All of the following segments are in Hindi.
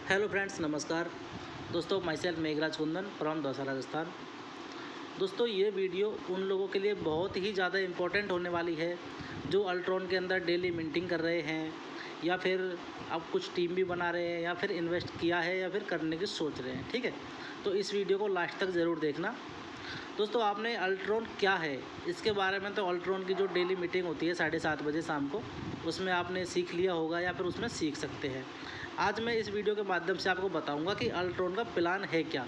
हेलो फ्रेंड्स, नमस्कार दोस्तों। My self Meghraj Kundan from Dausa, Rajasthan. दोस्तों, ये वीडियो उन लोगों के लिए बहुत ही ज़्यादा इम्पोर्टेंट होने वाली है जो अल्ट्रॉन के अंदर डेली मिंटिंग कर रहे हैं, या फिर अब कुछ टीम भी बना रहे हैं, या फिर इन्वेस्ट किया है, या फिर करने की सोच रहे हैं। ठीक है, तो इस वीडियो को लास्ट तक ज़रूर देखना। दोस्तों, आपने अल्ट्रॉन क्या है इसके बारे में, तो अल्ट्रॉन की जो डेली मीटिंग होती है 7:30 बजे शाम को, उसमें आपने सीख लिया होगा या फिर उसमें सीख सकते हैं। आज मैं इस वीडियो के माध्यम से आपको बताऊंगा कि अल्ट्रॉन का प्लान है क्या,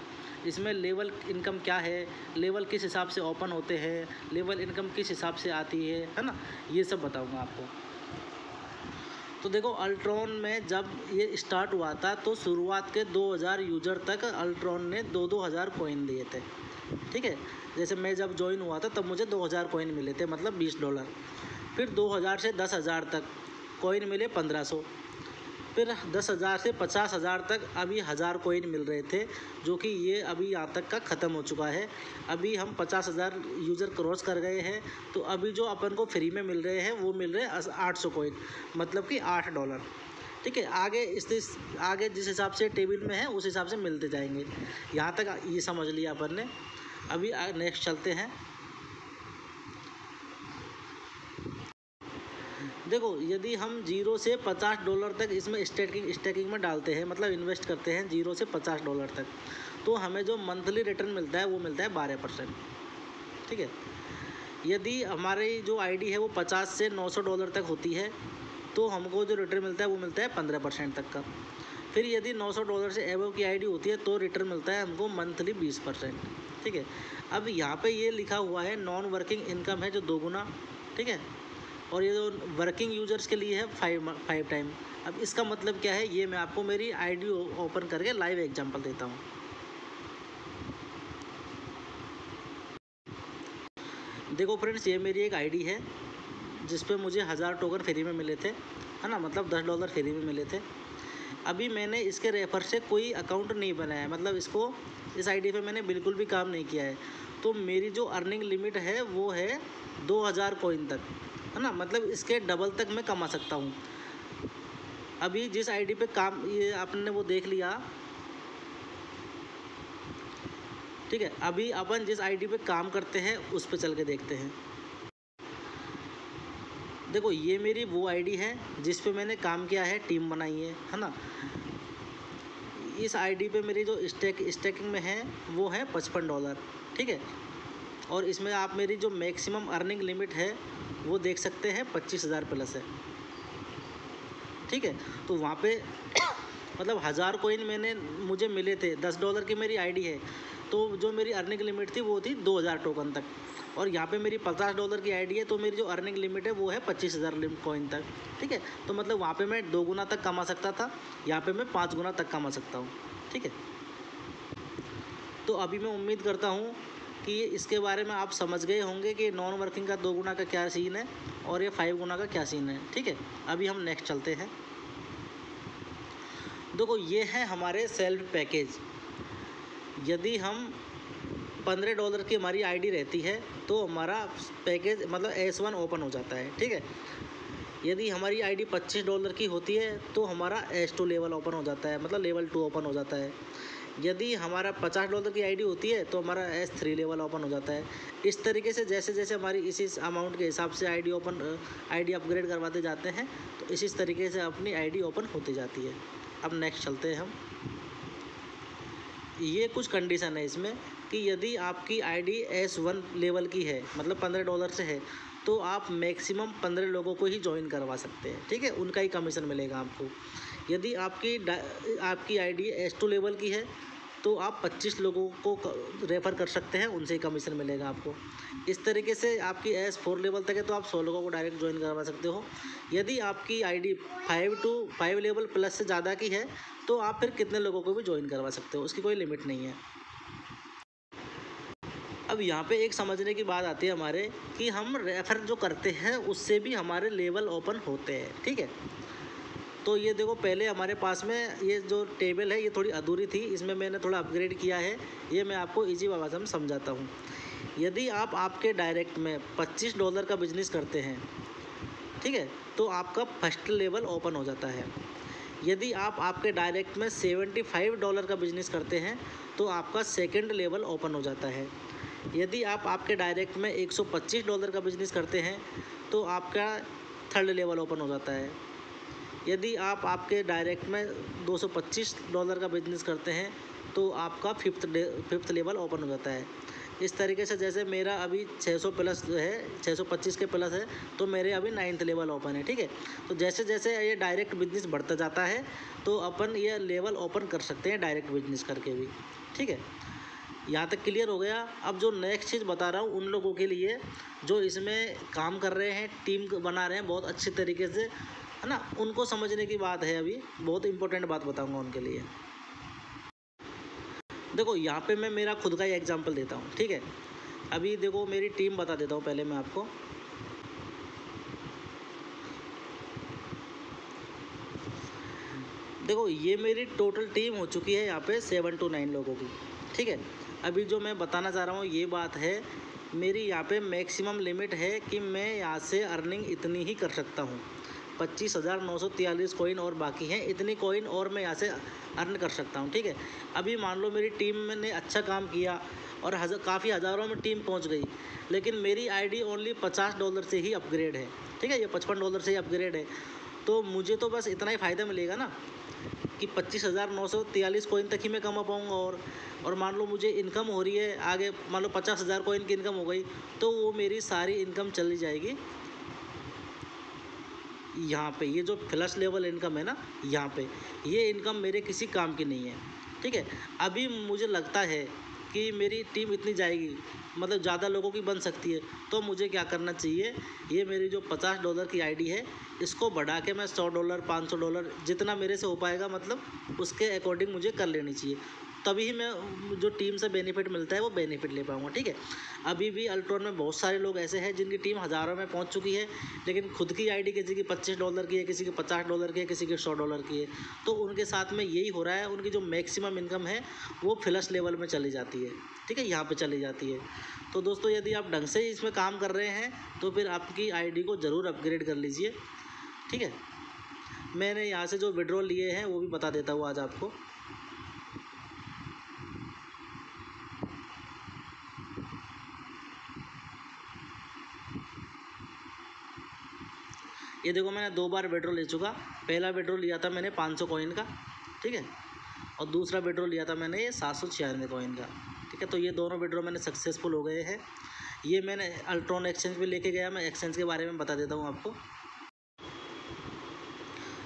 इसमें लेवल इनकम क्या है, लेवल किस हिसाब से ओपन होते हैं, लेवल इनकम किस हिसाब से आती है ना, ये सब बताऊंगा आपको। तो देखो, अल्ट्रॉन में जब ये स्टार्ट हुआ था तो शुरुआत के 2000 यूज़र तक अल्ट्रॉन ने 2-2 हज़ार कॉइन दिए थे। ठीक है, जैसे मैं जब ज्वाइन हुआ था तब मुझे 2000 कॉइन मिले थे, मतलब $20। फिर 2000 से 10,000 तक कॉइन मिले 1500। फिर 10,000 से 50,000 तक अभी 1000 कॉइन मिल रहे थे, जो कि ये अभी यहाँ तक का ख़त्म हो चुका है। अभी हम 50,000 यूज़र क्रॉस कर गए हैं, तो अभी जो अपन को फ्री में मिल रहे हैं वो मिल रहे हैं 800 कॉइन, मतलब कि $8। ठीक है, आगे जिस हिसाब से टेबल में है उस हिसाब से मिलते जाएंगे। यहाँ तक ये समझ लिया अपन ने। अभी नेक्स्ट चलते हैं। देखो, यदि हम $0 से $50 तक इसमें स्टेकिंग में डालते हैं, मतलब इन्वेस्ट करते हैं $0 से $50 तक, तो हमें जो मंथली रिटर्न मिलता है वो मिलता है 12%। ठीक है, यदि हमारी जो आईडी है वो $50 से $900 तक होती है, तो हमको जो रिटर्न मिलता है वो मिलता है 15% तक का। फिर यदि $900 से एबव की आईडी होती है तो रिटर्न मिलता है हमको मंथली 20%। ठीक है, अब यहाँ पे ये लिखा हुआ है नॉन वर्किंग इनकम है जो 2 गुना। ठीक है, और ये जो वर्किंग यूज़र्स के लिए है 5 टाइम। अब इसका मतलब क्या है, ये मैं आपको मेरी आईडी ओपन करके लाइव एग्जांपल देता हूँ। देखो फ्रेंड्स, ये मेरी एक आईडी है जिस पे मुझे 1000 टोकन फ्री में मिले थे, है ना, मतलब $10 फ्री में मिले थे। अभी मैंने इसके रेफर से कोई अकाउंट नहीं बनाया है, मतलब इस आईडी पे मैंने बिल्कुल भी काम नहीं किया है। तो मेरी जो अर्निंग लिमिट है वो है 2000 कॉइन तक, है ना, मतलब इसके डबल तक मैं कमा सकता हूँ। अभी जिस आईडी पे काम, ये आपने वो देख लिया। ठीक है, अभी अपन जिस आईडी पे काम करते हैं उस पे चल के देखते हैं। देखो, ये मेरी वो आईडी है जिस पे मैंने काम किया है, टीम बनाई है ना। इस आईडी पे मेरी जो स्टेकिंग में है वो है $55। ठीक है, और इसमें आप मेरी जो मैक्सिमम अर्निंग लिमिट है वो देख सकते हैं 25,000 प्लस है। ठीक है, तो वहाँ पे मतलब 1000 कॉइन मुझे मिले थे, $10 की मेरी आईडी है, तो जो मेरी अर्निंग लिमिट थी वो थी 2000 टोकन तक। और यहाँ पे मेरी $50 की आईडी है, तो मेरी जो अर्निंग लिमिट है वो है 25,000 कॉइन तक। ठीक है, तो मतलब वहाँ पे मैं 2 गुना तक कमा सकता था, यहाँ पे मैं 5 गुना तक कमा सकता हूँ। ठीक है, तो अभी मैं उम्मीद करता हूँ कि इसके बारे में आप समझ गए होंगे कि नॉन वर्किंग का 2 गुना का क्या सीन है और ये 5 गुना का क्या सीन है। ठीक है, अभी हम नेक्स्ट चलते हैं। देखो, ये है हमारे सेल्फ पैकेज। यदि हम $15 की हमारी आईडी रहती है तो हमारा पैकेज मतलब S1 ओपन हो जाता है। ठीक है, यदि हमारी आईडी $25 की होती है तो हमारा S2 लेवल ओपन हो जाता है, मतलब लेवल 2 ओपन हो जाता है। यदि हमारा $50 की आईडी होती है तो हमारा S3 लेवल ओपन हो जाता है। इस तरीके से जैसे जैसे हमारी इसी अमाउंट के हिसाब से आईडी अपग्रेड करवाते जाते हैं, तो इसी तरीके से अपनी आईडी ओपन होती जाती है। अब नेक्स्ट चलते हैं हम। ये कुछ कंडीशन है इसमें कि यदि आपकी आईडी S1 लेवल की है, मतलब $15 से है, तो आप मैक्सिमम 15 लोगों को ही ज्वाइन करवा सकते हैं। ठीक है, उनका ही कमीशन मिलेगा आपको। यदि आपकी आईडी S2 लेवल की है तो आप 25 लोगों को रेफ़र कर सकते हैं, उनसे ही कमीशन मिलेगा आपको। इस तरीके से आपकी S4 लेवल तक है तो आप 100 लोगों को डायरेक्ट ज्वाइन करवा सकते हो। यदि आपकी आईडी 5 लेवल प्लस से ज़्यादा की है तो आप फिर कितने लोगों को भी ज्वाइन करवा सकते हो, उसकी कोई लिमिट नहीं है। अब यहाँ पे एक समझने की बात आती है हमारे कि हम रेफ़र जो करते हैं उससे भी हमारे लेवल ओपन होते हैं। ठीक है, तो ये देखो, पहले हमारे पास में ये जो टेबल है ये थोड़ी अधूरी थी, इसमें मैंने थोड़ा अपग्रेड किया है। ये मैं आपको इजी भाषा में समझाता हूँ। यदि आप आपके डायरेक्ट में $25 का बिजनेस करते हैं, ठीक है, तो आपका फर्स्ट लेवल ओपन हो जाता है। यदि आप आपके डायरेक्ट में $75 का बिजनेस करते हैं तो आपका सेकंड लेवल ओपन हो जाता है। यदि आप आपके डायरेक्ट में $125 का बिजनेस करते हैं तो आपका थर्ड लेवल ओपन हो जाता है। यदि आप आपके डायरेक्ट में $225 का बिजनेस करते हैं तो आपका फिफ्थ लेवल ओपन हो जाता है। इस तरीके से जैसे मेरा अभी 600 प्लस है, 625 के प्लस है, तो मेरे अभी 9th लेवल ओपन है। ठीक है, तो जैसे जैसे ये डायरेक्ट बिजनेस बढ़ता जाता है तो अपन ये लेवल ओपन कर सकते हैं डायरेक्ट बिजनेस करके भी। ठीक है, यहाँ तक क्लियर हो गया। अब जो नेक्स्ट चीज़ बता रहा हूँ उन लोगों के लिए जो इसमें काम कर रहे हैं, टीम बना रहे हैं बहुत अच्छे तरीके से, है ना, उनको समझने की बात है। अभी बहुत इंपॉर्टेंट बात बताऊँगा उनके लिए। देखो यहाँ पे मैं मेरा खुद का ही एग्जांपल देता हूँ। ठीक है, अभी देखो मेरी टीम बता देता हूँ पहले मैं आपको। देखो ये मेरी टोटल टीम हो चुकी है यहाँ पे 7 to 9 लोगों की। ठीक है, अभी जो मैं बताना चाह रहा हूँ ये बात है, मेरी यहाँ पे मैक्सिमम लिमिट है कि मैं यहाँ से अर्निंग इतनी ही कर सकता हूँ। 25,943 कॉइन और बाकी हैं, इतनी कॉइन और मैं यहाँ से अर्न कर सकता हूँ। ठीक है, अभी मान लो मेरी टीम ने अच्छा काम किया और काफ़ी हज़ारों में टीम पहुँच गई, लेकिन मेरी आईडी ओनली $50 से ही अपग्रेड है। ठीक है, ये $55 से ही अपग्रेड है, तो मुझे तो बस इतना ही फ़ायदा मिलेगा ना कि 25,943 कॉइन तक ही मैं कमा पाऊँगा। और मान लो मुझे इनकम हो रही है आगे, मान लो 50,000 कॉइन की इनकम हो गई तो वो मेरी सारी इनकम चली जाएगी यहाँ पे। ये जो फ्लश लेवल इनकम है ना, यहाँ पे ये इनकम मेरे किसी काम की नहीं है। ठीक है, अभी मुझे लगता है कि मेरी टीम इतनी जाएगी, मतलब ज़्यादा लोगों की बन सकती है, तो मुझे क्या करना चाहिए, ये मेरी जो $50 की आईडी है इसको बढ़ा के मैं $100 $500 जितना मेरे से हो पाएगा, मतलब उसके अकॉर्डिंग मुझे कर लेनी चाहिए, तभी ही मैं जो टीम से बेनिफिट मिलता है वो बेनिफिट ले पाऊँगा। ठीक है, अभी भी अल्ट्रॉन में बहुत सारे लोग ऐसे हैं जिनकी टीम हज़ारों में पहुंच चुकी है, लेकिन खुद की आईडी किसी की $25 की है, किसी की $50 की है, किसी की $100 की है, तो उनके साथ में यही हो रहा है, उनकी जो मैक्सिमम इनकम है वो फ्लश लेवल में चली जाती है। ठीक है, यहाँ पे चली जाती है। तो दोस्तों यदि आप ढंग से इसमें काम कर रहे हैं तो फिर आपकी आईडी को ज़रूर अपग्रेड कर लीजिए। ठीक है, मैंने यहाँ से जो विड्रॉल लिए हैं वो भी बता देता हूँ आज आपको। ये देखो मैंने 2 बार विड्रॉल ले चुका। पहला विड्रॉल लिया था मैंने 500 कॉइन का। ठीक है, और दूसरा विड्रॉल लिया था मैंने ये 796 कॉइन का। ठीक है, तो ये दोनों विड्रॉल मैंने सक्सेसफुल हो गए हैं। ये मैंने अल्ट्रॉन एक्सचेंज पे लेके गया। मैं एक्सचेंज के बारे में बता देता हूँ आपको।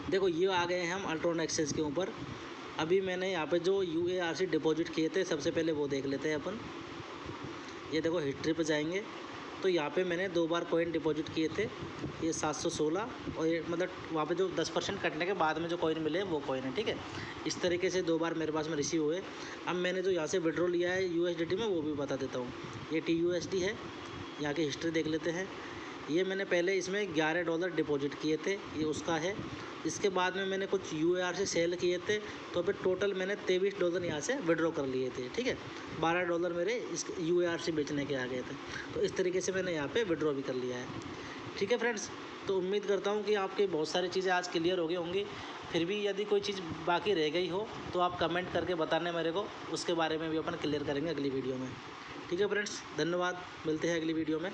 देखो ये आ गए हैं हम अल्ट्रॉन एक्सचेंज के ऊपर। अभी मैंने यहाँ पे जो UARC डिपॉजिट किए थे सबसे पहले वो देख लेते हैं अपन। ये देखो हिस्ट्री पे जाएंगे तो यहाँ पे मैंने 2 बार कॉइन डिपॉजिट किए थे, ये 716, और ये मतलब वहाँ पे जो 10% कटने के बाद में जो कॉइन मिले वो कॉइन है। ठीक है, इस तरीके से 2 बार मेरे पास में रिसीव हुए। अब मैंने जो यहाँ से विड्रॉ लिया है USDT में वो भी बता देता हूँ। ये TUSD है, यहाँ की हिस्ट्री देख लेते हैं। ये मैंने पहले इसमें $11 डिपॉजिट किए थे, ये उसका है। इसके बाद में मैंने कुछ UARC सेल किए थे, तो फिर टोटल मैंने $23 यहाँ से विड्रॉ कर लिए थे। ठीक है, $12 मेरे इस UARC बेचने के आ गए थे, तो इस तरीके से मैंने यहाँ पे विड्रॉ भी कर लिया है। ठीक है फ्रेंड्स, तो उम्मीद करता हूँ कि आपके बहुत सारी चीज़ें आज क्लियर हो गई होंगी। फिर भी यदि कोई चीज़ बाकी रह गई हो तो आप कमेंट करके बताने मेरे को, उसके बारे में भी अपन क्लियर करेंगे अगली वीडियो में। ठीक है फ्रेंड्स, धन्यवाद, मिलते हैं अगली वीडियो में।